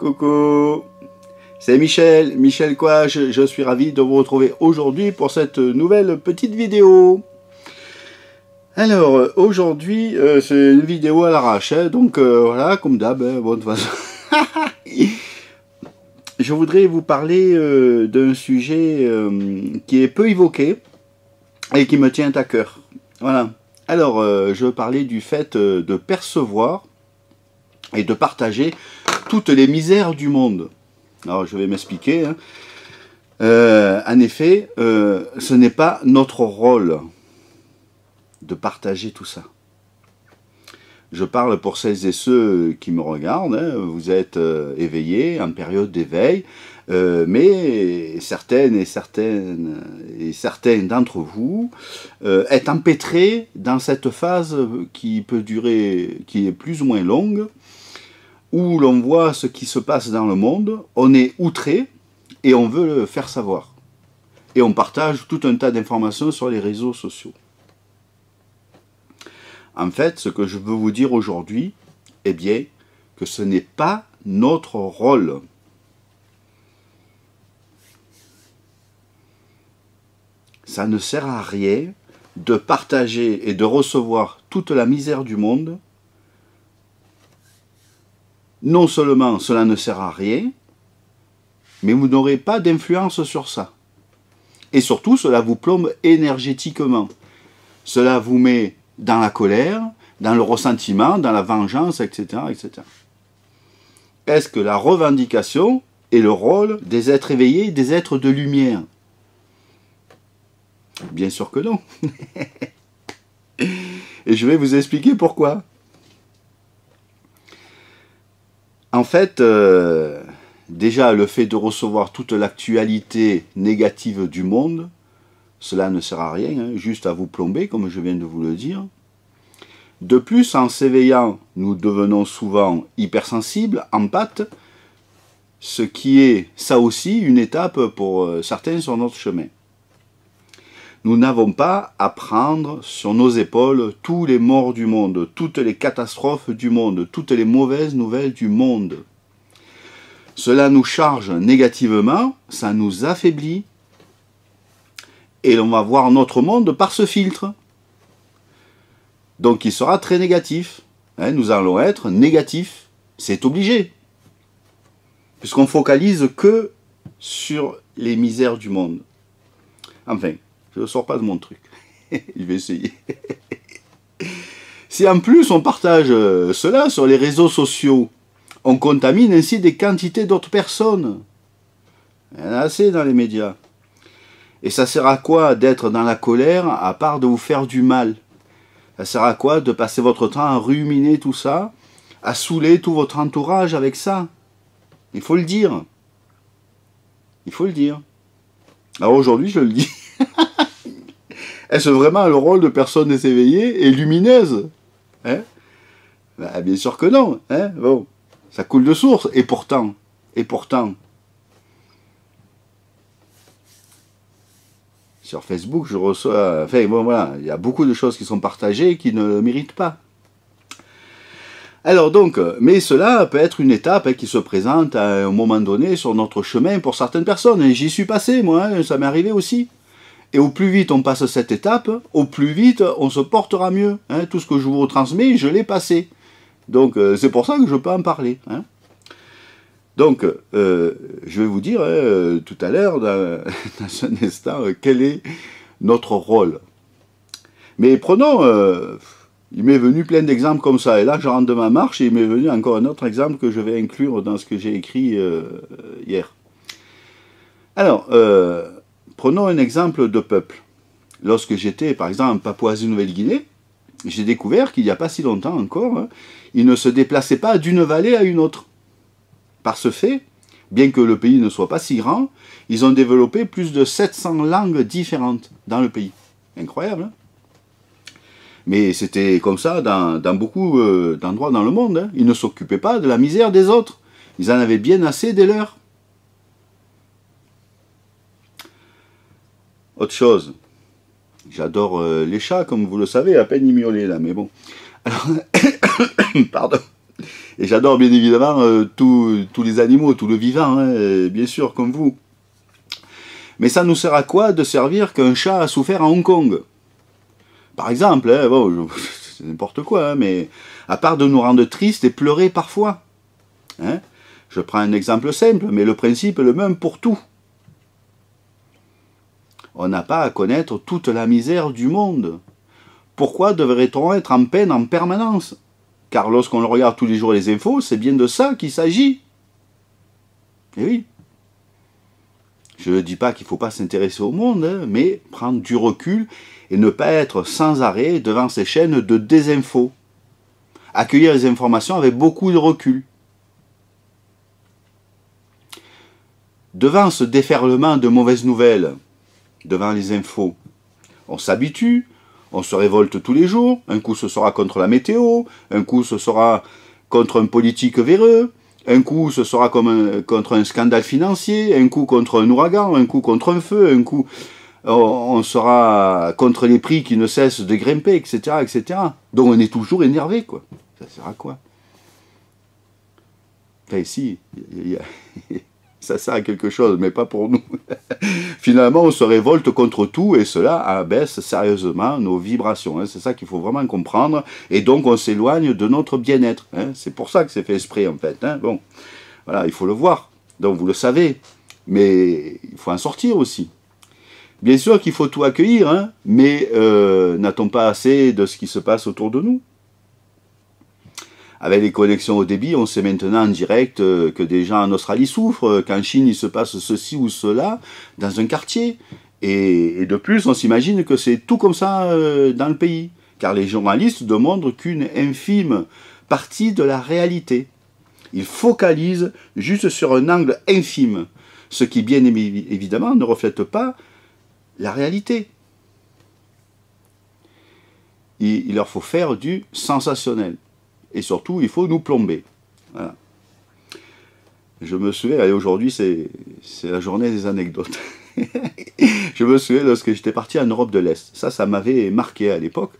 Coucou, c'est Michel, Michel Couage, je suis ravi de vous retrouver aujourd'hui pour cette nouvelle petite vidéo. Alors, aujourd'hui, c'est une vidéo à l'arrache, hein, donc voilà, comme d'hab, hein, bon, de toute façon. Je voudrais vous parler d'un sujet qui est peu évoqué et qui me tient à cœur. Voilà. Alors, je veux parler du fait de percevoir et de partager toutes les misères du monde. Alors, je vais m'expliquer. Hein. En effet, ce n'est pas notre rôle de partager tout ça. Je parle pour celles et ceux qui me regardent. Hein. Vous êtes éveillés, en période d'éveil, mais certaines et certains d'entre vous êtes empêtrés dans cette phase qui peut durer, qui est plus ou moins longue, où l'on voit ce qui se passe dans le monde, on est outré et on veut le faire savoir. Et on partage tout un tas d'informations sur les réseaux sociaux. En fait, ce que je veux vous dire aujourd'hui, eh bien, que ce n'est pas notre rôle. Ça ne sert à rien de partager et de recevoir toute la misère du monde. Non seulement cela ne sert à rien, mais vous n'aurez pas d'influence sur ça. Et surtout, cela vous plombe énergétiquement. Cela vous met dans la colère, dans le ressentiment, dans la vengeance, etc. etc. Est-ce que la revendication est le rôle des êtres éveillés, des êtres de lumière? Bien sûr que non. Et je vais vous expliquer pourquoi. En fait, déjà, le fait de recevoir toute l'actualité négative du monde, cela ne sert à rien, hein, juste à vous plomber, comme je viens de vous le dire. De plus, en s'éveillant, nous devenons souvent hypersensibles, empathes, ce qui est, ça aussi, une étape pour certains sur notre chemin. Nous n'avons pas à prendre sur nos épaules tous les morts du monde, toutes les catastrophes du monde, toutes les mauvaises nouvelles du monde. Cela nous charge négativement, ça nous affaiblit, et on va voir notre monde par ce filtre. Donc il sera très négatif. Hein, nous allons être négatifs. C'est obligé. Puisqu'on focalise que sur les misères du monde. Enfin, je ne sors pas de mon truc. Je vais essayer. Si en plus on partage cela sur les réseaux sociaux, on contamine ainsi des quantités d'autres personnes. Il y en a assez dans les médias. Et ça sert à quoi d'être dans la colère, à part de vous faire du mal? Ça sert à quoi de passer votre temps à ruminer tout ça, à saouler tout votre entourage avec ça? Il faut le dire. Il faut le dire. Alors aujourd'hui, je le dis. Est-ce vraiment le rôle de personnes éveillées et lumineuses? Hein? Ben, bien sûr que non. Hein? Bon, ça coule de source. Et pourtant, sur Facebook, je reçois... Enfin, bon, voilà, il y a beaucoup de choses qui sont partagées qui ne le méritent pas. Alors donc, mais cela peut être une étape hein, qui se présente à un moment donné sur notre chemin pour certaines personnes. Et j'y suis passé, moi, hein, ça m'est arrivé aussi. Et au plus vite on passe cette étape, au plus vite on se portera mieux. Hein. Tout ce que je vous retransmets, je l'ai passé. Donc c'est pour ça que je peux en parler. Hein. Donc, je vais vous dire tout à l'heure, dans un instant, quel est notre rôle. Mais prenons, il m'est venu plein d'exemples comme ça, et là je rentre de ma marche, et il m'est venu encore un autre exemple que je vais inclure dans ce que j'ai écrit hier. Alors, prenons un exemple de peuple. Lorsque j'étais, par exemple, en Papouasie-Nouvelle-Guinée, j'ai découvert qu'il n'y a pas si longtemps encore, hein, ils ne se déplaçaient pas d'une vallée à une autre. Par ce fait, bien que le pays ne soit pas si grand, ils ont développé plus de 700 langues différentes dans le pays. Incroyable, hein? Mais c'était comme ça dans beaucoup d'endroits dans le monde. Hein. Ils ne s'occupaient pas de la misère des autres. Ils en avaient bien assez des leurs. Autre chose. J'adore les chats, comme vous le savez, à peine ils miaulaient là, mais bon. Alors, pardon. Et j'adore bien évidemment tous les animaux, tout le vivant, hein, bien sûr, comme vous. Mais ça nous sert à quoi de servir qu'un chat a souffert à Hong Kong? Par exemple, hein, bon, c'est n'importe quoi, hein, mais à part de nous rendre tristes et pleurer parfois. Hein, je prends un exemple simple, mais le principe est le même pour tout. On n'a pas à connaître toute la misère du monde. Pourquoi devrait-on être en peine en permanence? Car lorsqu'on regarde tous les jours les infos, c'est bien de ça qu'il s'agit. Et oui. Je ne dis pas qu'il ne faut pas s'intéresser au monde, hein, mais prendre du recul et ne pas être sans arrêt devant ces chaînes de désinfo. Accueillir les informations avec beaucoup de recul. Devant ce déferlement de mauvaises nouvelles, devant les infos, on s'habitue, on se révolte tous les jours, un coup ce sera contre la météo, un coup ce sera contre un politique véreux, un coup ce sera contre un scandale financier, un coup contre un ouragan, un coup contre un feu, un coup on sera contre les prix qui ne cessent de grimper, etc., etc. Donc on est toujours énervé, quoi. Ça sert à quoi? Enfin, si, ça sert à quelque chose, mais pas pour nous. Finalement, on se révolte contre tout et cela abaisse sérieusement nos vibrations. Hein. C'est ça qu'il faut vraiment comprendre. Et donc, on s'éloigne de notre bien-être. Hein. C'est pour ça que c'est fait exprès, en fait. Hein. Bon, voilà, il faut le voir. Donc, vous le savez. Mais il faut en sortir aussi. Bien sûr qu'il faut tout accueillir, hein, mais n'a-t-on pas assez de ce qui se passe autour de nous? Avec les connexions au débit, on sait maintenant en direct que des gens en Australie souffrent, qu'en Chine il se passe ceci ou cela dans un quartier. Et de plus, on s'imagine que c'est tout comme ça dans le pays. Car les journalistes ne montrent qu'une infime partie de la réalité. Ils focalisent juste sur un angle infime, ce qui bien évidemment ne reflète pas la réalité. Il leur faut faire du sensationnel. Et surtout, il faut nous plomber. Voilà. Je me souviens, allez, aujourd'hui, c'est la journée des anecdotes. Je me souviens lorsque j'étais parti en Europe de l'Est. Ça m'avait marqué à l'époque.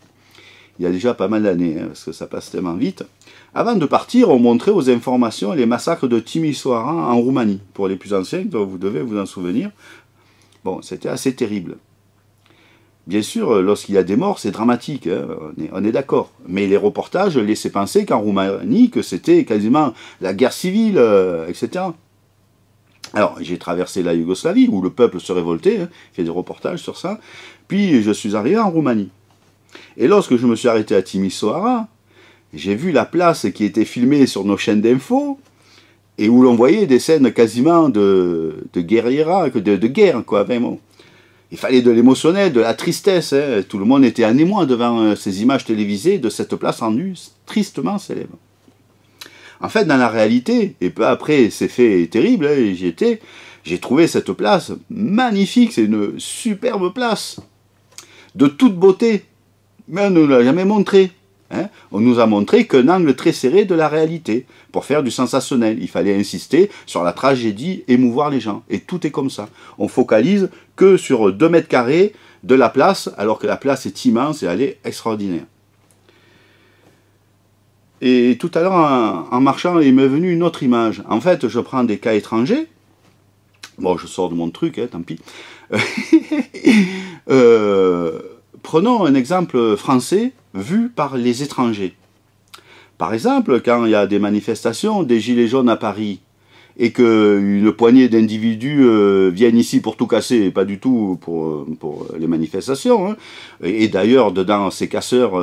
Il y a déjà pas mal d'années, hein, parce que ça passe tellement vite. Avant de partir, on montrait aux informations les massacres de Timisoara en Roumanie. Pour les plus anciens, donc vous devez vous en souvenir. Bon, c'était assez terrible. Bien sûr, lorsqu'il y a des morts, c'est dramatique, hein, on est d'accord. Mais les reportages laissaient penser qu'en Roumanie, que c'était quasiment la guerre civile, etc. Alors, j'ai traversé la Yougoslavie, où le peuple se révoltait, hein, fait des reportages sur ça. Puis, je suis arrivé en Roumanie. Et lorsque je me suis arrêté à Timisoara, j'ai vu la place qui était filmée sur nos chaînes d'infos, et où l'on voyait des scènes quasiment de guerriera, de guerre, quoi, vraiment. Il fallait de l'émotionnel, de la tristesse. Hein. Tout le monde était en émoi devant ces images télévisées de cette place rendue tristement célèbre. En fait, dans la réalité, et peu après ces faits terribles, hein, j'ai trouvé cette place magnifique. C'est une superbe place, de toute beauté. Mais on ne nous l'a jamais montré. Hein. On nous a montré qu'un angle très serré de la réalité, pour faire du sensationnel. Il fallait insister sur la tragédie, émouvoir les gens. Et tout est comme ça. On focalise que sur 2 mètres carrés de la place, alors que la place est immense et elle est extraordinaire. Et tout à l'heure, en marchant, il m'est venu une autre image. En fait, je prends des cas étrangers. Bon, je sors de mon truc, hein, tant pis. Prenons un exemple français vu par les étrangers. Par exemple, quand il y a des manifestations, des gilets jaunes à Paris, et qu'une poignée d'individus viennent ici pour tout casser, et pas du tout pour les manifestations, hein. Et d'ailleurs, dedans ces casseurs,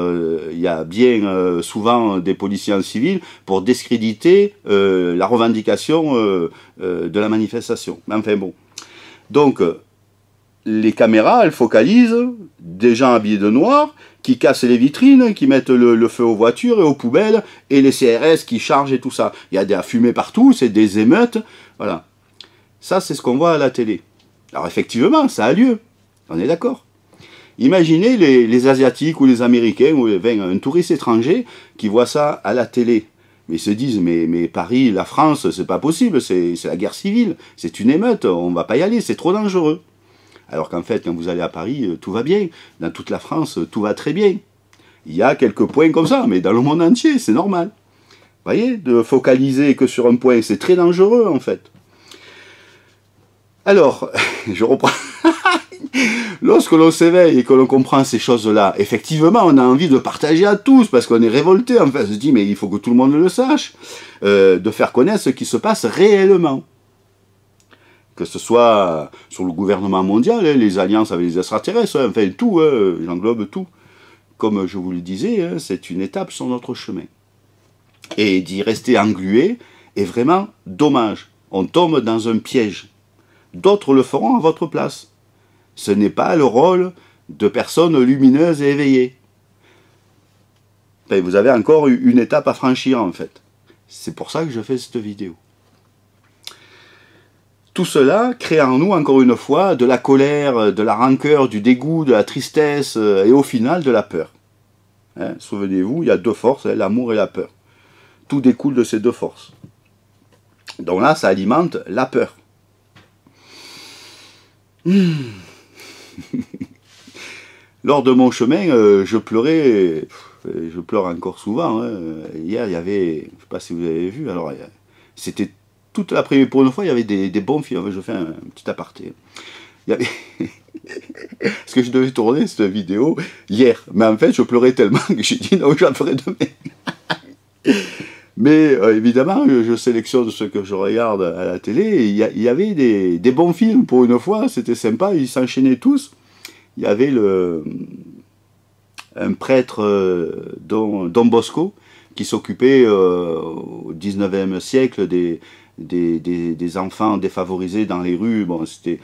il y a bien souvent des policiers en civil pour discréditer la revendication de la manifestation. Enfin bon. Donc, les caméras, elles focalisent des gens habillés de noir, qui cassent les vitrines, qui mettent le feu aux voitures et aux poubelles, et les CRS qui chargent et tout ça. Il y a de la fumée partout, c'est des émeutes, voilà. Ça, c'est ce qu'on voit à la télé. Alors effectivement, ça a lieu, on est d'accord. Imaginez les Asiatiques ou les Américains, ou un touriste étranger qui voit ça à la télé. Mais ils se disent, mais Paris, la France, c'est pas possible, c'est la guerre civile, c'est une émeute, on va pas y aller, c'est trop dangereux. Alors qu'en fait, quand vous allez à Paris, tout va bien. Dans toute la France, tout va très bien. Il y a quelques points comme ça, mais dans le monde entier, c'est normal. voyez, de focaliser que sur un point, c'est très dangereux en fait. Alors, je reprends. Lorsque l'on s'éveille et que l'on comprend ces choses-là, effectivement, on a envie de partager à tous, parce qu'on est révolté, en fait. On se dit, mais il faut que tout le monde le sache, de faire connaître ce qui se passe réellement. Que ce soit sur le gouvernement mondial, les alliances avec les extraterrestres, enfin tout, j'englobe tout. Comme je vous le disais, c'est une étape sur notre chemin. Et d'y rester englué est vraiment dommage. On tombe dans un piège. D'autres le feront à votre place. Ce n'est pas le rôle de personnes lumineuses et éveillées. Ben, vous avez encore une étape à franchir en fait. C'est pour ça que je fais cette vidéo. Tout cela crée en nous, encore une fois, de la colère, de la rancœur, du dégoût, de la tristesse et au final de la peur. Hein, souvenez-vous, il y a deux forces, hein, l'amour et la peur. Tout découle de ces deux forces. Donc là, ça alimente la peur. Lors de mon chemin, je pleurais, je pleure encore souvent. Hein. Hier, il y avait, je ne sais pas si vous avez vu, alors c'était toute l'après-midi. Pour une fois, il y avait des bons films. Je fais un petit aparté. Il y avait parce que je devais tourner cette vidéo hier, mais en fait, je pleurais tellement que j'ai dit non, je la ferai demain. Mais évidemment, je sélectionne ce que je regarde à la télé. Et il y avait des bons films pour une fois, c'était sympa, ils s'enchaînaient tous. Il y avait un prêtre, Don Bosco, qui s'occupait au 19e siècle des enfants défavorisés dans les rues. Bon, c'était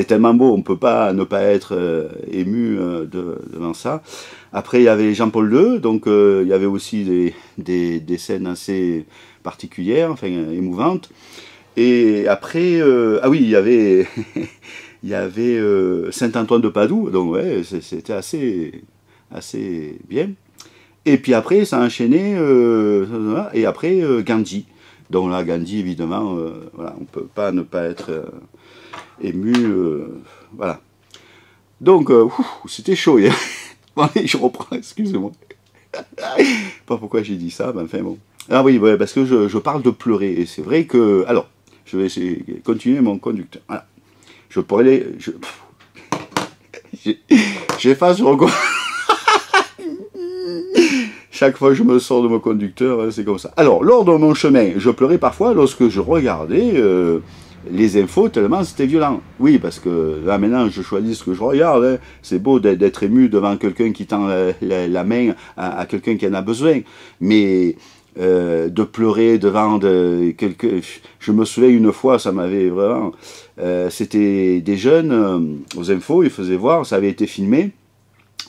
tellement beau, on ne peut pas ne pas être ému devant ça. Après, il y avait Jean-Paul II, donc il y avait aussi des scènes assez particulières, enfin émouvantes. Et après, ah oui, il y avait, il y avait Saint-Antoine de Padoue, donc ouais, c'était assez bien. Et puis après, ça a enchaîné, et après Gandhi. Donc là, Gandhi, évidemment, voilà, on ne peut pas ne pas être ému, voilà. Donc, c'était chaud hier. Bon, allez, je reprends, excusez-moi. Pas pourquoi j'ai dit ça, mais enfin bon. Ah oui, ouais, parce que je parle de pleurer, et c'est vrai que... Alors, je vais essayer de continuer mon conducteur. Voilà. Je pourrais... J'efface, je recommence. Chaque fois que je me sors de mon conducteur, c'est comme ça. Alors, lors de mon chemin, je pleurais parfois lorsque je regardais les infos, tellement c'était violent. Oui, parce que là, maintenant, je choisis ce que je regarde. Hein. C'est beau d'être ému devant quelqu'un qui tend la main à quelqu'un qui en a besoin. Mais de pleurer devant quelqu'un... Je me souviens une fois, ça m'avait vraiment... c'était des jeunes aux infos, ils faisaient voir, ça avait été filmé.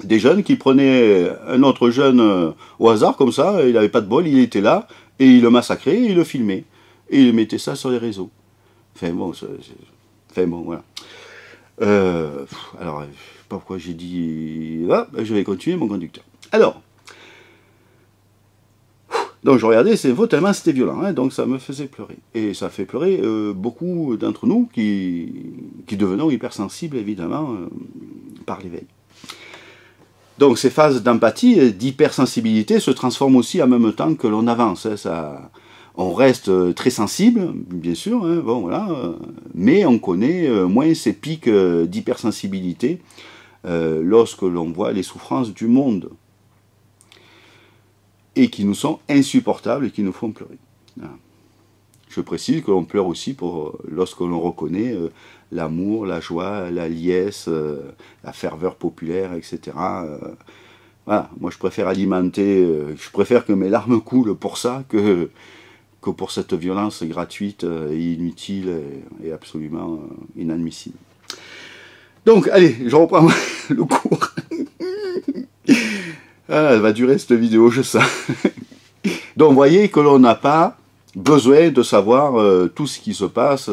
Des jeunes qui prenaient un autre jeune au hasard, comme ça, il n'avait pas de bol, il était là, et il le massacrait, et il le filmait. Et il mettait ça sur les réseaux. Enfin bon, voilà. Alors, je ne sais pas pourquoi j'ai dit... Ah, je vais continuer mon conducteur. Alors, donc je regardais ces infos tellement c'était violent, hein, donc ça me faisait pleurer. Et ça fait pleurer beaucoup d'entre nous qui devenons hypersensibles, évidemment, par l'éveil. Donc ces phases d'empathie, d'hypersensibilité se transforment aussi en même temps que l'on avance. Hein, on reste très sensible, bien sûr, hein, bon, voilà, mais on connaît moins ces pics d'hypersensibilité lorsque l'on voit les souffrances du monde et qui nous sont insupportables et qui nous font pleurer. Voilà. Je précise que l'on pleure aussi lorsque l'on reconnaît l'amour, la joie, la liesse, la ferveur populaire, etc. Voilà, moi je préfère alimenter, je préfère que mes larmes coulent pour ça que pour cette violence gratuite et inutile et absolument inadmissible. Donc, allez, je reprends le cours. Ah, elle va durer cette vidéo, je sais. Donc, vous voyez que l'on n'a pas besoin de savoir tout ce qui se passe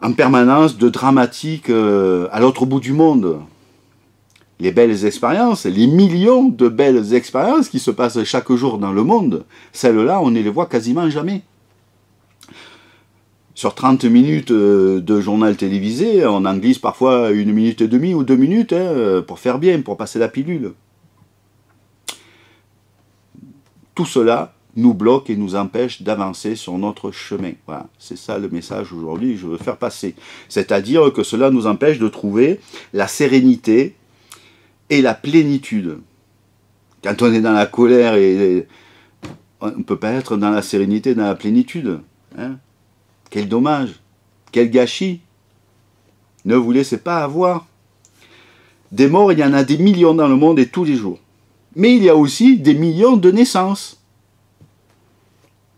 en permanence de dramatique à l'autre bout du monde. Les belles expériences, les millions de belles expériences qui se passent chaque jour dans le monde, celles-là, on ne les voit quasiment jamais. Sur 30 minutes de journal télévisé, on en glisse parfois 1 minute et demie ou 2 minutes hein, pour faire bien, pour passer la pilule. Tout cela nous bloque et nous empêche d'avancer sur notre chemin. Voilà, c'est ça le message aujourd'hui que je veux faire passer. C'est-à-dire que cela nous empêche de trouver la sérénité et la plénitude. Quand on est dans la colère, on ne peut pas être dans la sérénité, dans la plénitude. Hein? Quel dommage, quel gâchis. Ne vous laissez pas avoir. Des morts, il y en a des millions dans le monde et tous les jours. Mais il y a aussi des millions de naissances.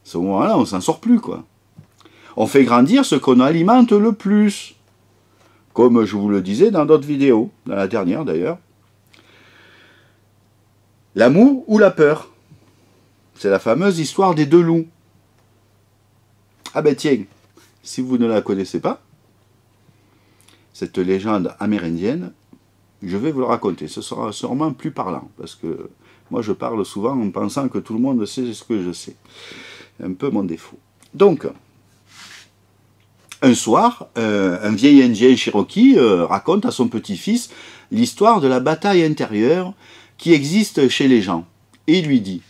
À ce moment-là, on ne s'en sort plus, quoi. On fait grandir ce qu'on alimente le plus. Comme je vous le disais dans d'autres vidéos, dans la dernière d'ailleurs. L'amour ou la peur? C'est la fameuse histoire des deux loups. Ah ben tiens, si vous ne la connaissez pas, cette légende amérindienne, je vais vous le raconter. Ce sera sûrement plus parlant, parce que moi je parle souvent en pensant que tout le monde sait ce que je sais. C'est un peu mon défaut. Donc, un soir, un vieil Indien Cherokee raconte à son petit-fils l'histoire de la bataille intérieure qui existe chez les gens. Et il lui dit: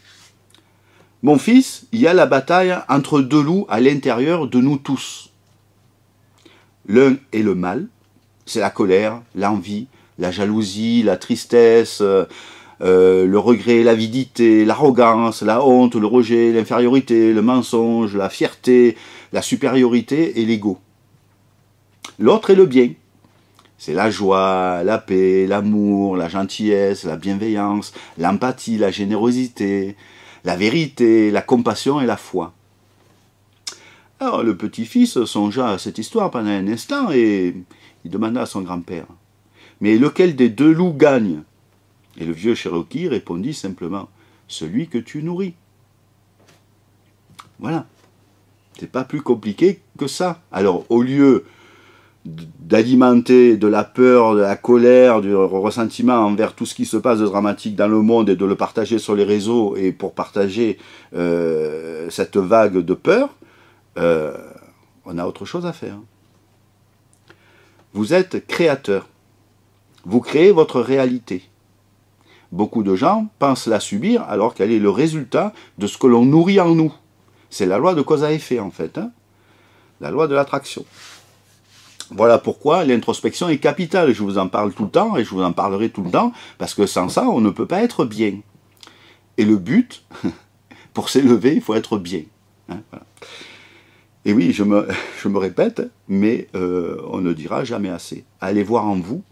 mon fils, il y a la bataille entre deux loups à l'intérieur de nous tous. L'un est le mal, c'est la colère, l'envie, la jalousie, la tristesse, le regret, l'avidité, l'arrogance, la honte, le rejet, l'infériorité, le mensonge, la fierté, la supériorité et l'ego. L'autre est le bien. C'est la joie, la paix, l'amour, la gentillesse, la bienveillance, l'empathie, la générosité, la vérité, la compassion et la foi. Alors le petit-fils songea à cette histoire pendant un instant et il demanda à son grand-père: mais lequel des deux loups gagne? Et le vieux Cherokee répondit simplement: celui que tu nourris. Voilà. C'est pas plus compliqué que ça. Alors au lieu d'alimenter de la peur, de la colère, du ressentiment envers tout ce qui se passe de dramatique dans le monde et de le partager sur les réseaux et pour partager cette vague de peur, on a autre chose à faire. Vous êtes créateur. Vous créez votre réalité. Beaucoup de gens pensent la subir alors qu'elle est le résultat de ce que l'on nourrit en nous. C'est la loi de cause à effet en fait. Hein, la loi de l'attraction. Voilà pourquoi l'introspection est capitale. Je vous en parle tout le temps et je vous en parlerai tout le temps, parce que sans ça, on ne peut pas être bien. Et le but, pour s'élever, il faut être bien. Hein, voilà. Et oui, je me répète, mais on ne dira jamais assez. Allez voir en vous,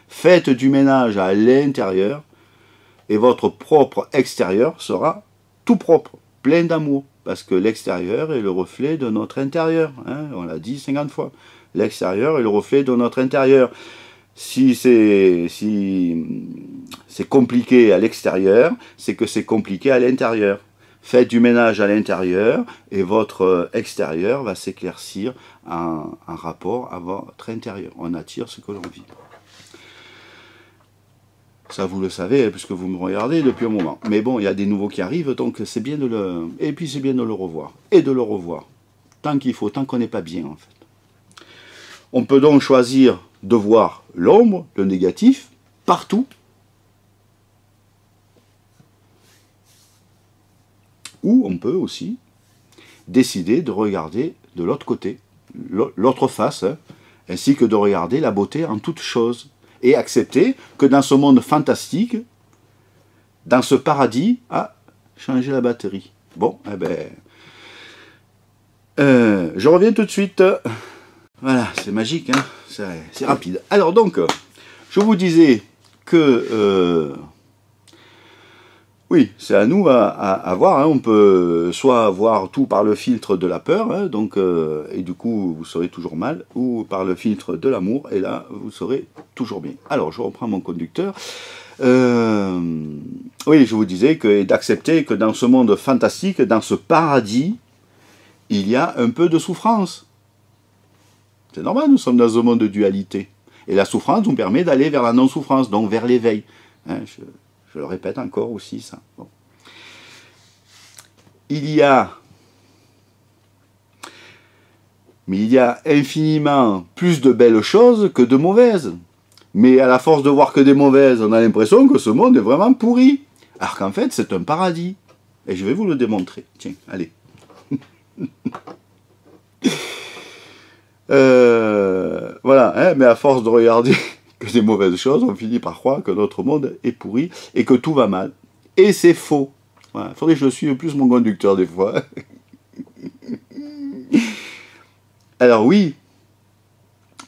faites du ménage à l'intérieur, et votre propre extérieur sera tout propre, plein d'amour, parce que l'extérieur est le reflet de notre intérieur. Hein, on l'a dit 50 fois. L'extérieur est le reflet de notre intérieur. Si c'est compliqué à l'extérieur, c'est que c'est compliqué à l'intérieur. Faites du ménage à l'intérieur et votre extérieur va s'éclaircir en rapport à votre intérieur. On attire ce que l'on vit. Ça, vous le savez, puisque vous me regardez depuis un moment. Mais bon, il y a des nouveaux qui arrivent, donc c'est bien de le... Et puis c'est bien de le revoir. Et de le revoir. Tant qu'il faut, tant qu'on n'est pas bien, en fait. On peut donc choisir de voir l'ombre, le négatif, partout. Ou on peut aussi décider de regarder de l'autre côté, l'autre face, hein, ainsi que de regarder la beauté en toute chose. Et accepter que dans ce monde fantastique, dans ce paradis, changer la batterie. Bon, eh ben... je reviens tout de suite. Voilà, c'est magique, hein, c'est rapide. Alors donc, je vous disais que... oui, c'est à nous à voir. Hein. On peut soit voir tout par le filtre de la peur, hein, donc, et du coup vous serez toujours mal, ou par le filtre de l'amour, et là vous serez toujours bien. Alors je reprends mon conducteur. Oui, je vous disais que d'accepter que dans ce monde fantastique, dans ce paradis, il y a un peu de souffrance. C'est normal, nous sommes dans un monde de dualité. Et la souffrance nous permet d'aller vers la non-souffrance, donc vers l'éveil. Hein, je le répète encore aussi, ça. Bon. Il y a infiniment plus de belles choses que de mauvaises. Mais à la force de voir que des mauvaises, on a l'impression que ce monde est vraiment pourri. Alors qu'en fait, c'est un paradis. Et je vais vous le démontrer. Tiens, allez. Voilà, hein, mais à force de regarder que des mauvaises choses, on finit par croire que notre monde est pourri et que tout va mal. Et c'est faux. Voilà, il faudrait que je suive plus mon conducteur des fois. Alors oui,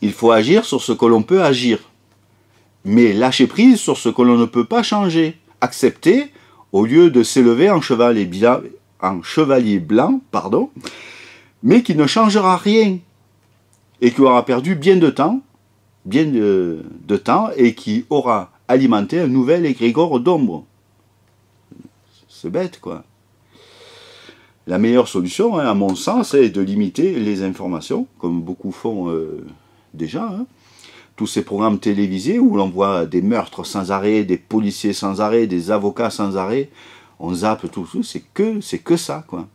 il faut agir sur ce que l'on peut agir, mais lâcher prise sur ce que l'on ne peut pas changer. Accepter, au lieu de s'élever en chevalier blanc, pardon, mais qui ne changera rien, et qui aura perdu bien de temps, et qui aura alimenté un nouvel égrégore d'ombre. C'est bête, quoi. La meilleure solution, hein, à mon sens, est de limiter les informations, comme beaucoup font déjà. Hein. Tous ces programmes télévisés où l'on voit des meurtres sans arrêt, des policiers sans arrêt, des avocats sans arrêt, on zappe tout, c'est que ça, quoi.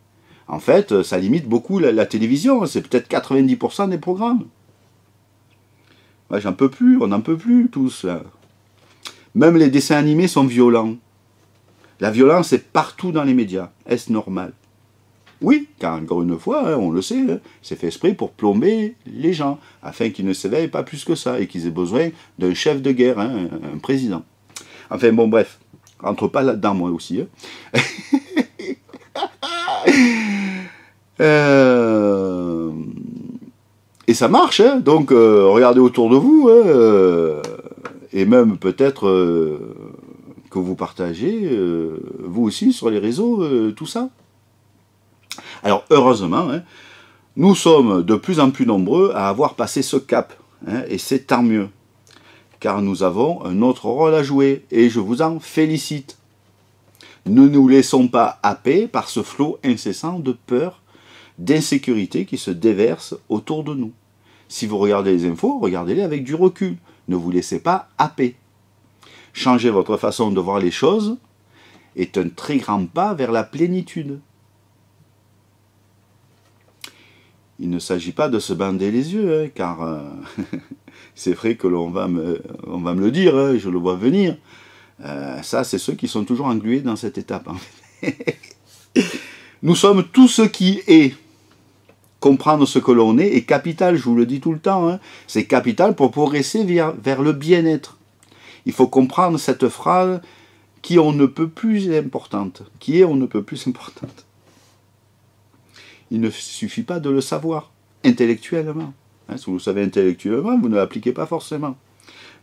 En fait, ça limite beaucoup la télévision, c'est peut-être 90% des programmes. Ouais, j'en peux plus, on n'en peut plus tous, là. Même les dessins animés sont violents. La violence est partout dans les médias. Est-ce normal? Oui, car encore une fois, hein, on le sait, hein, c'est fait exprès pour plomber les gens, afin qu'ils ne s'éveillent pas plus que ça, et qu'ils aient besoin d'un chef de guerre, hein, un président. Enfin bon, bref, rentre pas là-dedans moi aussi. Hein. Et ça marche, hein, donc regardez autour de vous, hein, et même peut-être que vous partagez, vous aussi, sur les réseaux, tout ça. Alors, heureusement, hein, nous sommes de plus en plus nombreux à avoir passé ce cap, hein, et c'est tant mieux, car nous avons un autre rôle à jouer, et je vous en félicite. Ne nous laissons pas happer par ce flot incessant de peur, d'insécurité qui se déverse autour de nous. Si vous regardez les infos, regardez-les avec du recul. Ne vous laissez pas happer. Changer votre façon de voir les choses est un très grand pas vers la plénitude. Il ne s'agit pas de se bander les yeux, hein, car c'est vrai que l'on va me le dire, hein, je le vois venir. Ça, c'est ceux qui sont toujours englués dans cette étape. En fait. Nous sommes tout ce qui est. Comprendre ce que l'on est capital, je vous le dis tout le temps. Hein. C'est capital pour progresser vers le bien-être. Il faut comprendre cette phrase qui on ne peut plus importante. Qui est on ne peut plus importante. Il ne suffit pas de le savoir intellectuellement. Hein, si vous le savez intellectuellement, vous ne l'appliquez pas forcément.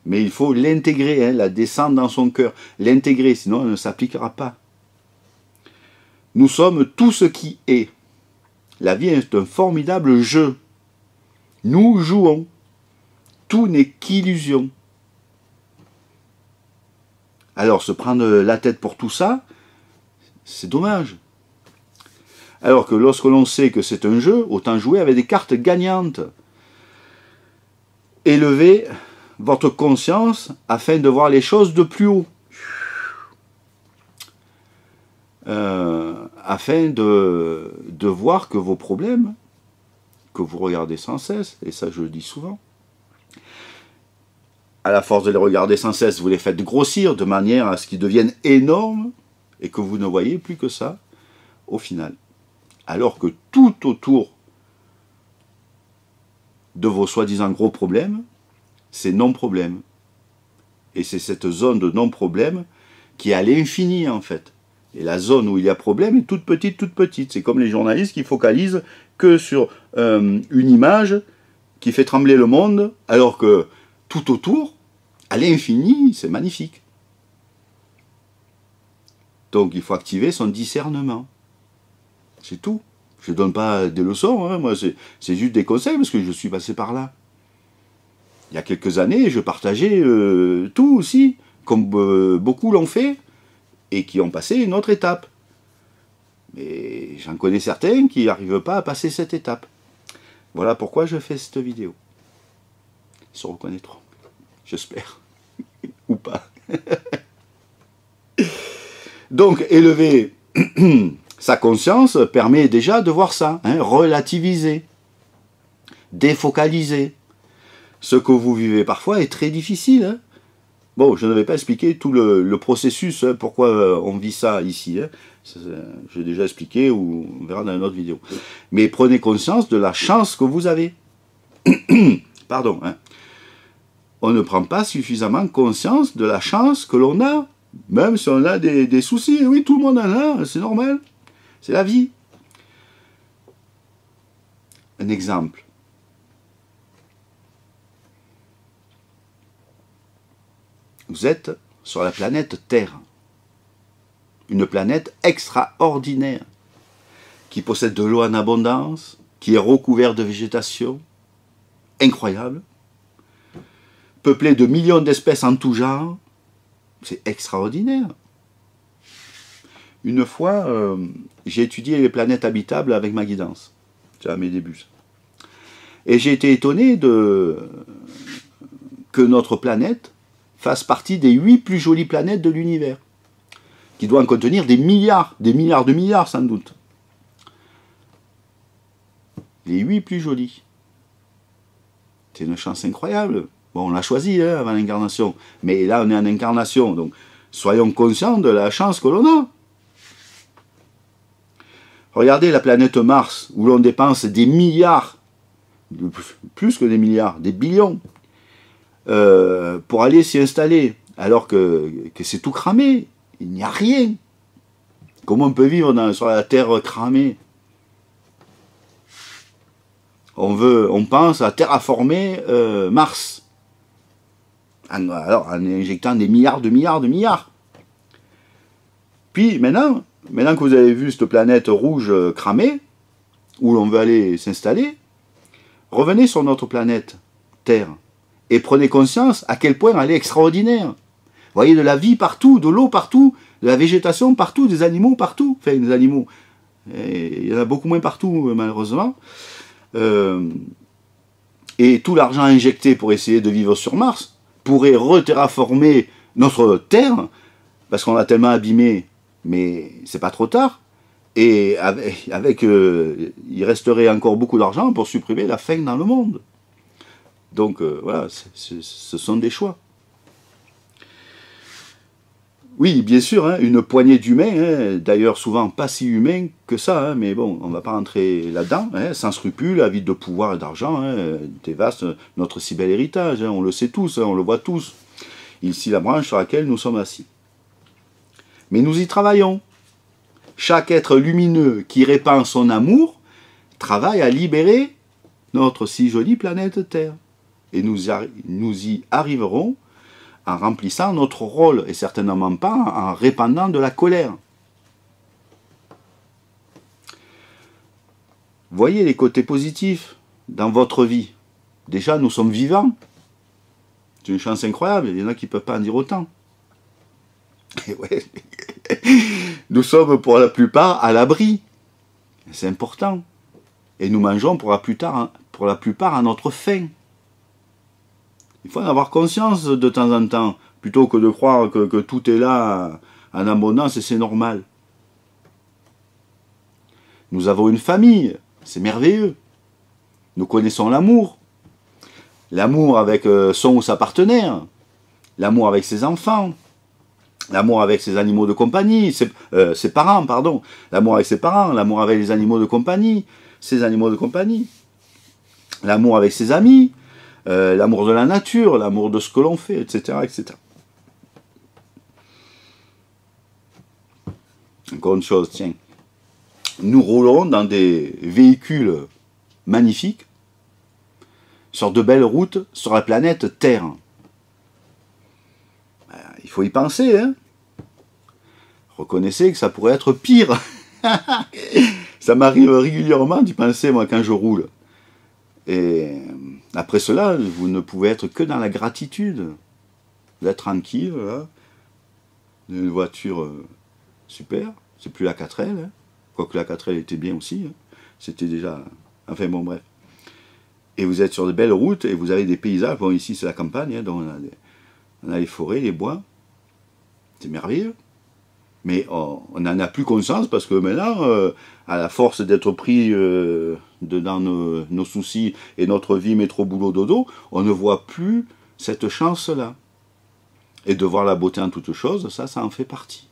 Mais il faut l'intégrer, hein, la descendre dans son cœur. L'intégrer, sinon elle ne s'appliquera pas. Nous sommes tout ce qui est. La vie est un formidable jeu. Nous jouons. Tout n'est qu'illusion. Alors, se prendre la tête pour tout ça, c'est dommage. Alors que lorsque l'on sait que c'est un jeu, autant jouer avec des cartes gagnantes. Élevez votre conscience afin de voir les choses de plus haut. Afin de voir que vos problèmes, que vous regardez sans cesse, et ça je le dis souvent, à la force de les regarder sans cesse, vous les faites grossir de manière à ce qu'ils deviennent énormes et que vous ne voyez plus que ça au final. Alors que tout autour de vos soi-disant gros problèmes, c'est non-problème. Et c'est cette zone de non-problème qui est à l'infini en fait. Et la zone où il y a problème est toute petite, toute petite. C'est comme les journalistes qui focalisent que sur une image qui fait trembler le monde, alors que tout autour, à l'infini, c'est magnifique. Donc il faut activer son discernement. C'est tout. Je ne donne pas des leçons, hein. Moi c'est juste des conseils parce que je suis passé par là. Il y a quelques années, je partageais tout aussi, comme beaucoup l'ont fait, et qui ont passé une autre étape. Mais j'en connais certains qui n'arrivent pas à passer cette étape. Voilà pourquoi je fais cette vidéo. Ils se reconnaîtront. J'espère. Ou pas. Donc, élever sa conscience permet déjà de voir ça. Hein, relativiser. Défocaliser. Ce que vous vivez parfois est très difficile. Hein. Bon, je ne vais pas expliquer tout le processus, hein, pourquoi on vit ça ici. Hein. J'ai déjà expliqué, ou on verra dans une autre vidéo. Mais prenez conscience de la chance que vous avez. Pardon. Hein. On ne prend pas suffisamment conscience de la chance que l'on a, même si on a des soucis. Oui, tout le monde en a, c'est normal. C'est la vie. Un exemple. Vous êtes sur la planète Terre. Une planète extraordinaire, qui possède de l'eau en abondance, qui est recouverte de végétation, incroyable, peuplée de millions d'espèces en tout genre. C'est extraordinaire. Une fois, j'ai étudié les planètes habitables avec ma guidance. C'est à mes débuts. Et j'ai été étonné que notre planète fasse partie des 8 plus jolies planètes de l'univers, qui doit en contenir des milliards de milliards sans doute. Les 8 plus jolies. C'est une chance incroyable. Bon, on l'a choisi hein, avant l'incarnation, mais là on est en incarnation, donc soyons conscients de la chance que l'on a. Regardez la planète Mars, où l'on dépense des milliards, plus que des milliards, des billions, pour aller s'y installer, alors que c'est tout cramé, il n'y a rien. Comment on peut vivre sur la Terre cramée? On pense à terraformer Mars, en injectant des milliards de milliards. Puis maintenant que vous avez vu cette planète rouge cramée, où l'on veut aller s'installer, revenez sur notre planète Terre et prenez conscience à quel point elle est extraordinaire. Vous voyez de la vie partout, de l'eau partout, de la végétation partout, des animaux partout. Enfin, des animaux, il y en a beaucoup moins partout malheureusement. Et tout l'argent injecté pour essayer de vivre sur Mars pourrait reterraformer notre Terre, parce qu'on l'a tellement abîmé, mais c'est pas trop tard. Et il resterait encore beaucoup d'argent pour supprimer la faim dans le monde. Donc voilà, ce sont des choix. Oui, bien sûr, hein, une poignée d'humains, hein, d'ailleurs souvent pas si humains que ça, hein, mais bon, on ne va pas rentrer là-dedans, hein, sans scrupules, avides de pouvoir et d'argent, hein, dévastent notre si bel héritage, hein, on le sait tous, hein, on le voit tous. Ici la branche sur laquelle nous sommes assis. Mais nous y travaillons. Chaque être lumineux qui répand son amour travaille à libérer notre si jolie planète Terre. Et nous y arriverons en remplissant notre rôle, et certainement pas en répandant de la colère. Voyez les côtés positifs dans votre vie. Déjà, nous sommes vivants. C'est une chance incroyable, il y en a qui ne peuvent pas en dire autant. Et ouais. Nous sommes pour la plupart à l'abri. C'est important. Et nous mangeons pour la plupart à notre faim. Il faut en avoir conscience de temps en temps, plutôt que de croire que tout est là en abondance et c'est normal. Nous avons une famille, c'est merveilleux. Nous connaissons l'amour. L'amour avec son ou sa partenaire. L'amour avec ses enfants. L'amour avec ses animaux de compagnie. Ses parents, pardon. L'amour avec ses parents. L'amour avec les animaux de compagnie. Ses animaux de compagnie. L'amour avec ses amis. L'amour de la nature, l'amour de ce que l'on fait, etc., etc. Encore une chose, tiens. Nous roulons dans des véhicules magnifiques, sur de belles routes, sur la planète Terre. Il faut y penser, hein. Reconnaissez que ça pourrait être pire. Ça m'arrive régulièrement d'y penser, moi, quand je roule. Et après cela, vous ne pouvez être que dans la gratitude. Vous êtes tranquille, là. Une voiture super. C'est plus la 4L. Hein. Quoique la 4L était bien aussi. Hein. C'était déjà... Enfin bon, bref. Et vous êtes sur de belles routes et vous avez des paysages. Bon, ici, c'est la campagne. Hein, donc on a les forêts, les bois. C'est merveilleux. Mais on n'en a plus conscience parce que maintenant, à la force d'être pris dans nos soucis et notre vie métro boulot dodo, on ne voit plus cette chance-là. Et de voir la beauté en toute chose, ça en fait partie.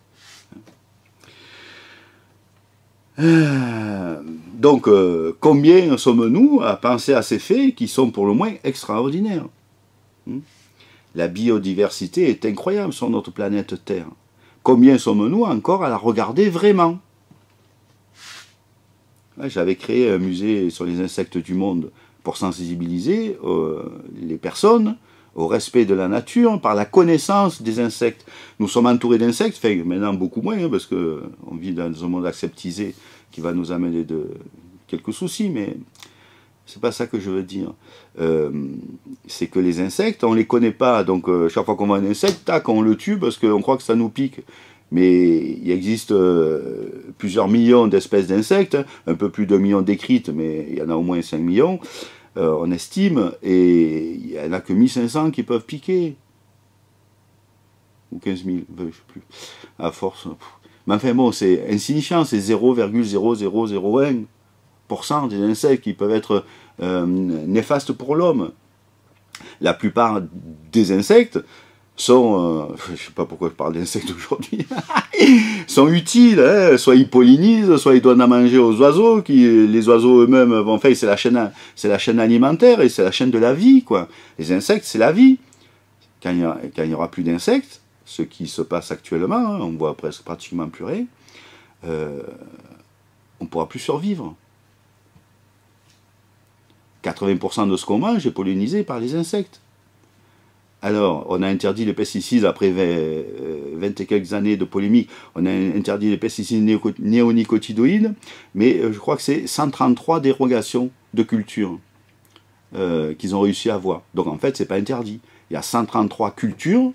Donc, combien sommes-nous à penser à ces faits qui sont pour le moins extraordinaires? La biodiversité est incroyable sur notre planète Terre. Combien sommes-nous encore à la regarder vraiment? J'avais créé un musée sur les insectes du monde pour sensibiliser les personnes au respect de la nature par la connaissance des insectes. Nous sommes entourés d'insectes, enfin maintenant beaucoup moins, parce qu'on vit dans un monde aseptisé qui va nous amener quelques soucis, mais c'est pas ça que je veux dire. C'est que les insectes, on les connaît pas, donc chaque fois qu'on voit un insecte, tac, on le tue parce qu'on croit que ça nous pique. Mais il existe plusieurs millions d'espèces d'insectes, un peu plus d'1 million décrites, mais il y en a au moins 5 millions, on estime, et il n'y en a que 1500 qui peuvent piquer. Ou 15 000, je ne sais plus, à force. Mais enfin bon, c'est insignifiant, c'est 0,0001% des insectes qui peuvent être néfastes pour l'homme. La plupart des insectes sont, je ne sais pas pourquoi je parle d'insectes aujourd'hui, sont utiles, hein, soit ils pollinisent, soit ils donnent à manger aux oiseaux, les oiseaux eux-mêmes, enfin c'est la chaîne alimentaire et c'est la chaîne de la vie, quoi. Les insectes, c'est la vie. Quand il n'y aura plus d'insectes, ce qui se passe actuellement, hein, on voit presque pratiquement plus rien, on ne pourra plus survivre. 80% de ce qu'on mange est pollinisé par les insectes. Alors, on a interdit les pesticides après 20 et quelques années de polémique. On a interdit les pesticides néonicotinoïdes, mais je crois que c'est 133 dérogations de culture qu'ils ont réussi à avoir. Donc en fait, c'est pas interdit. Il y a 133 cultures,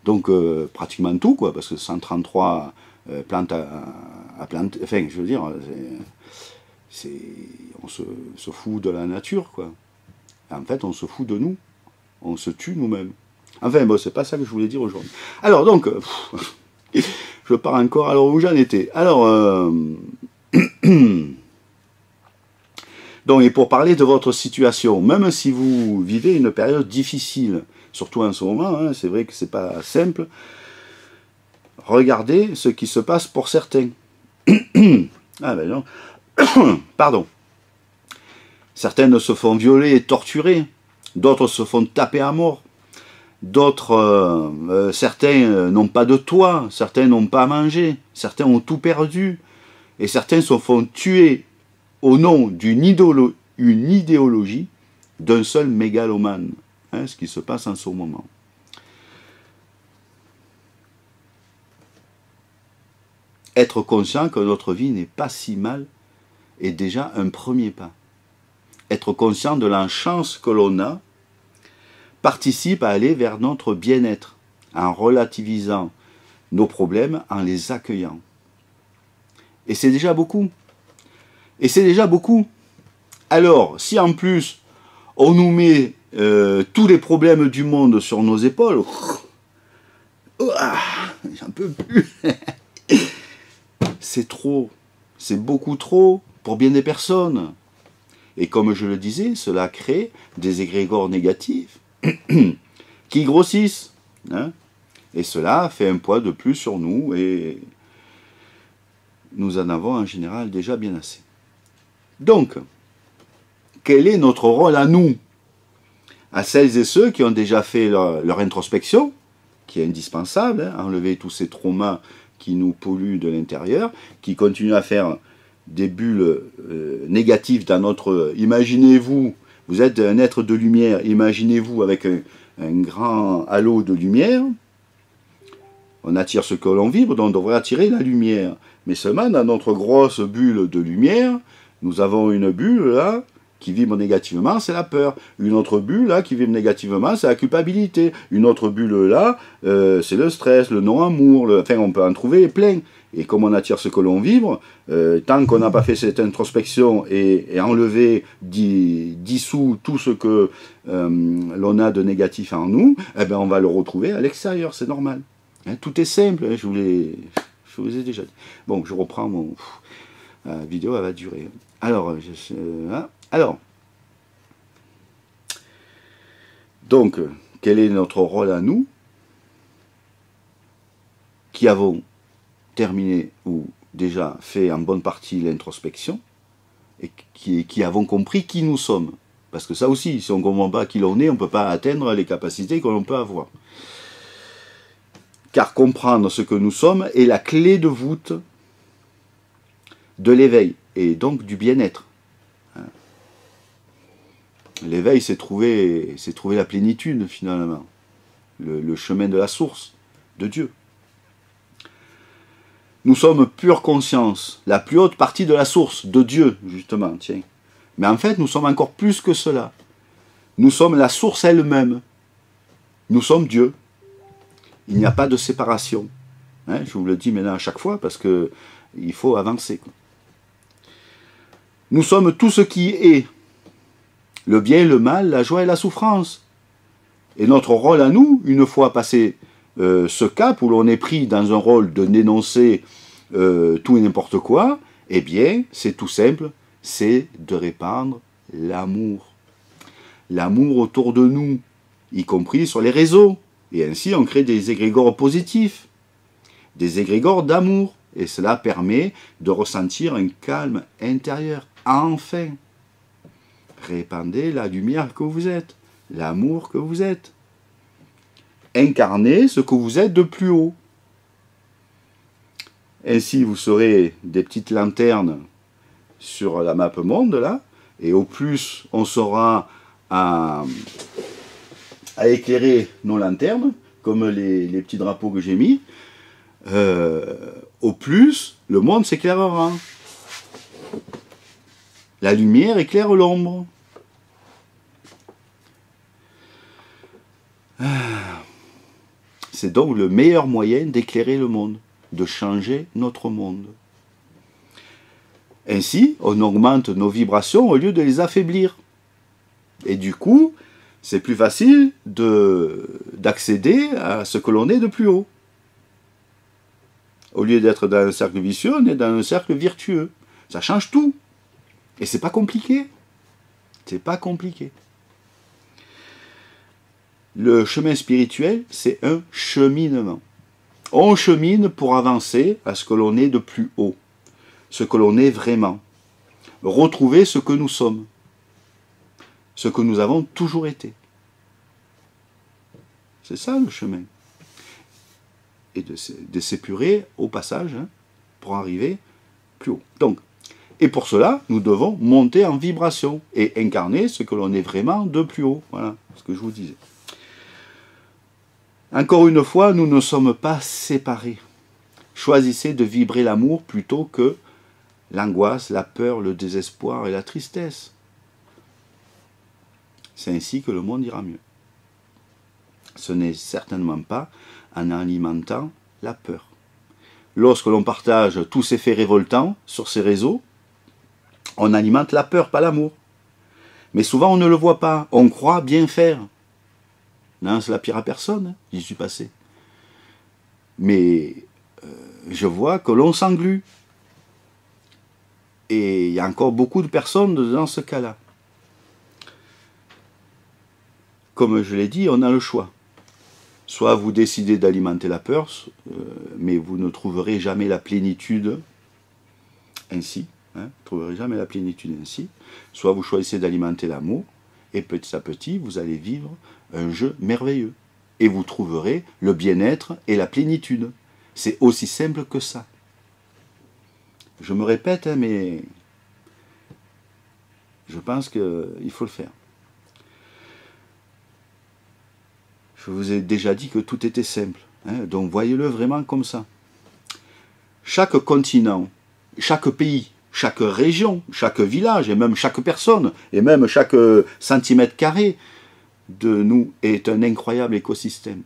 donc pratiquement tout, quoi, parce que 133 plantes à planter. Enfin, je veux dire, on se fout de la nature, quoi. En fait, on se fout de nous. On se tue nous-mêmes. Enfin, bon, c'est pas ça que je voulais dire aujourd'hui. Alors, donc, je pars encore. Alors, où j'en étais? Alors, donc, et pour parler de votre situation, même si vous vivez une période difficile, surtout en ce moment, hein, c'est vrai que c'est pas simple, regardez ce qui se passe pour certains. Ah ben non. Pardon. Certaines se font violer et torturer. D'autres se font taper à mort. D'autres, certains n'ont pas de toit. Certains n'ont pas à manger. Certains ont tout perdu. Et certains se font tuer au nom d'une idéologie d'un seul mégalomane. Hein, ce qui se passe en ce moment. Être conscient que notre vie n'est pas si mal est déjà un premier pas. Être conscient de la chance que l'on a participe à aller vers notre bien-être, en relativisant nos problèmes, en les accueillant. Et c'est déjà beaucoup. Et c'est déjà beaucoup. Alors, si en plus, on nous met tous les problèmes du monde sur nos épaules, j'en peux plus. C'est trop. C'est beaucoup trop pour bien des personnes. Et comme je le disais, cela crée des égrégores négatifs qui grossissent. Hein, et cela fait un poids de plus sur nous et nous en avons en général déjà bien assez. Donc, quel est notre rôle à nous? À celles et ceux qui ont déjà fait leur introspection, qui est indispensable, hein, enlever tous ces traumas qui nous polluent de l'intérieur, qui continuent à faire des bulles négatives dans notre... Imaginez-vous, vous êtes un être de lumière, imaginez-vous avec un grand halo de lumière, on attire ce que l'on vibre, donc on devrait attirer la lumière. Mais seulement dans notre grosse bulle de lumière, nous avons une bulle là, qui vibre négativement, c'est la peur. Une autre bulle là, qui vibre négativement, c'est la culpabilité. Une autre bulle là, c'est le stress, le non-amour, enfin on peut en trouver plein. Et comme on attire ce que l'on vibre, tant qu'on n'a pas fait cette introspection et enlevé, dissous tout ce que l'on a de négatif en nous, eh ben on va le retrouver à l'extérieur, c'est normal. Hein, tout est simple, hein, je vous ai déjà dit. Bon, je reprends mon... la vidéo, elle va durer. Alors, donc, quel est notre rôle à nous? qui avons terminé ou déjà fait en bonne partie l'introspection et qui avons compris qui nous sommes. Parce que ça aussi, si on ne comprend pas qui l'on est, on ne peut pas atteindre les capacités que l'on peut avoir. Car comprendre ce que nous sommes est la clé de voûte de l'éveil et donc du bien-être. L'éveil, c'est trouver la plénitude finalement, le chemin de la source, de Dieu. Nous sommes pure conscience, la plus haute partie de la source, de Dieu, justement, tiens. Mais en fait, nous sommes encore plus que cela. Nous sommes la source elle-même. Nous sommes Dieu. Il n'y a pas de séparation. Hein, je vous le dis maintenant à chaque fois, parce qu'il faut avancer. Nous sommes tout ce qui est. Le bien, le mal, la joie et la souffrance. Et notre rôle à nous, une fois passé ce cap où l'on est pris dans un rôle de dénoncer tout et n'importe quoi, eh bien, c'est tout simple, c'est de répandre l'amour. L'amour autour de nous, y compris sur les réseaux. Et ainsi, on crée des égrégores positifs, des égrégores d'amour. Et cela permet de ressentir un calme intérieur. Enfin, répandez la lumière que vous êtes, l'amour que vous êtes. Incarnez ce que vous êtes de plus haut. Ainsi, vous serez des petites lanternes sur la map monde, là, et au plus, on saura à éclairer nos lanternes, comme les petits drapeaux que j'ai mis, au plus, le monde s'éclairera. La lumière éclaire l'ombre. C'est donc le meilleur moyen d'éclairer le monde, de changer notre monde. Ainsi, on augmente nos vibrations au lieu de les affaiblir. Et du coup, c'est plus facile d'accéder à ce que l'on est de plus haut. Au lieu d'être dans un cercle vicieux, on est dans un cercle vertueux. Ça change tout. Et c'est pas compliqué. C'est pas compliqué. Le chemin spirituel, c'est un cheminement. On chemine pour avancer à ce que l'on est de plus haut, ce que l'on est vraiment. Retrouver ce que nous sommes, ce que nous avons toujours été. C'est ça le chemin. Et de s'épurer au passage pour arriver plus haut. Donc, et pour cela, nous devons monter en vibration et incarner ce que l'on est vraiment de plus haut. Voilà ce que je vous disais. Encore une fois, nous ne sommes pas séparés. Choisissez de vibrer l'amour plutôt que l'angoisse, la peur, le désespoir et la tristesse. C'est ainsi que le monde ira mieux. Ce n'est certainement pas en alimentant la peur. Lorsque l'on partage tous ces faits révoltants sur ces réseaux, on alimente la peur, pas l'amour. Mais souvent on ne le voit pas, on croit bien faire. Non, c'est la pire à personne, j'y suis passé. Mais je vois que l'on s'englue. Et il y a encore beaucoup de personnes dans ce cas-là. Comme je l'ai dit, on a le choix. Soit vous décidez d'alimenter la peur, mais vous ne trouverez jamais la plénitude ainsi. Vous ne trouverez jamais la plénitude ainsi. Soit vous choisissez d'alimenter l'amour, et petit à petit, vous allez vivre un jeu merveilleux. Et vous trouverez le bien-être et la plénitude. C'est aussi simple que ça. Je me répète, mais je pense qu'il faut le faire. Je vous ai déjà dit que tout était simple. Donc voyez-le vraiment comme ça. Chaque continent, chaque pays, chaque région, chaque village, et même chaque personne, et même chaque centimètre carré de nous est un incroyable écosystème.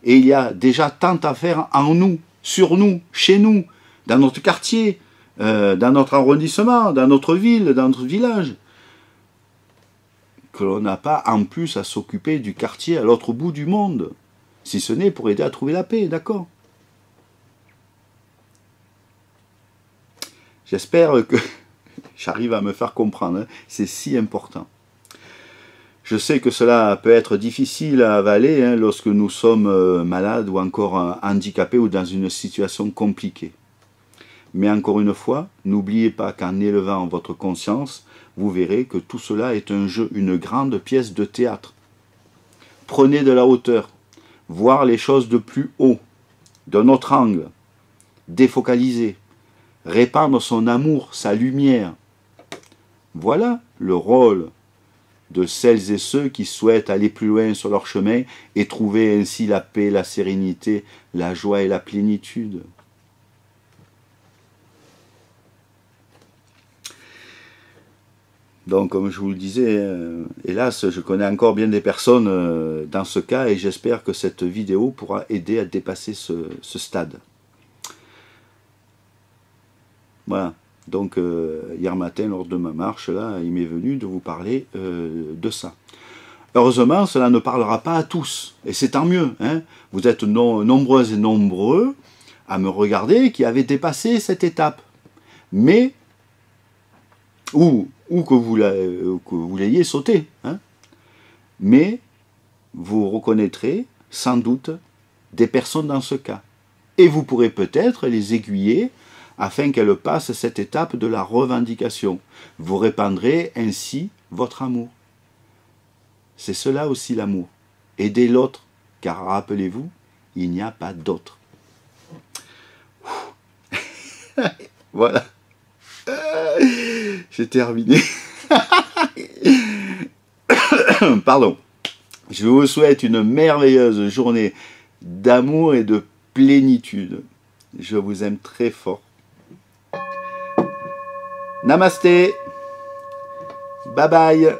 Et il y a déjà tant à faire en nous, sur nous, chez nous, dans notre quartier, dans notre arrondissement, dans notre ville, dans notre village, que l'on n'a pas en plus à s'occuper du quartier à l'autre bout du monde, si ce n'est pour aider à trouver la paix, d'accord? J'espère que j'arrive à me faire comprendre, c'est si important. Je sais que cela peut être difficile à avaler hein, lorsque nous sommes malades ou encore handicapés ou dans une situation compliquée. Mais encore une fois, n'oubliez pas qu'en élevant votre conscience, vous verrez que tout cela est un jeu, une grande pièce de théâtre. Prenez de la hauteur, voir les choses de plus haut, d'un autre angle, défocaliser, répandre son amour, sa lumière. Voilà le rôle de celles et ceux qui souhaitent aller plus loin sur leur chemin et trouver ainsi la paix, la sérénité, la joie et la plénitude. Donc, comme je vous le disais, hélas, je connais encore bien des personnes dans ce cas et j'espère que cette vidéo pourra aider à dépasser ce stade. Voilà. Donc, hier matin, lors de ma marche, là, il m'est venu de vous parler de ça. Heureusement, cela ne parlera pas à tous. Et c'est tant mieux. Hein. Vous êtes nombreuses et nombreux à me regarder qui avaient dépassé cette étape. Mais, ou que vous l'ayez sauté. Hein. Mais, vous reconnaîtrez sans doute des personnes dans ce cas. Et vous pourrez peut-être les aiguiller afin qu'elles passent cette étape de la revendication. Vous répandrez ainsi votre amour. C'est cela aussi l'amour. Aider l'autre, car rappelez-vous, il n'y a pas d'autre. Voilà. J'ai terminé. Pardon. Je vous souhaite une merveilleuse journée d'amour et de plénitude. Je vous aime très fort. Namasté. Bye bye.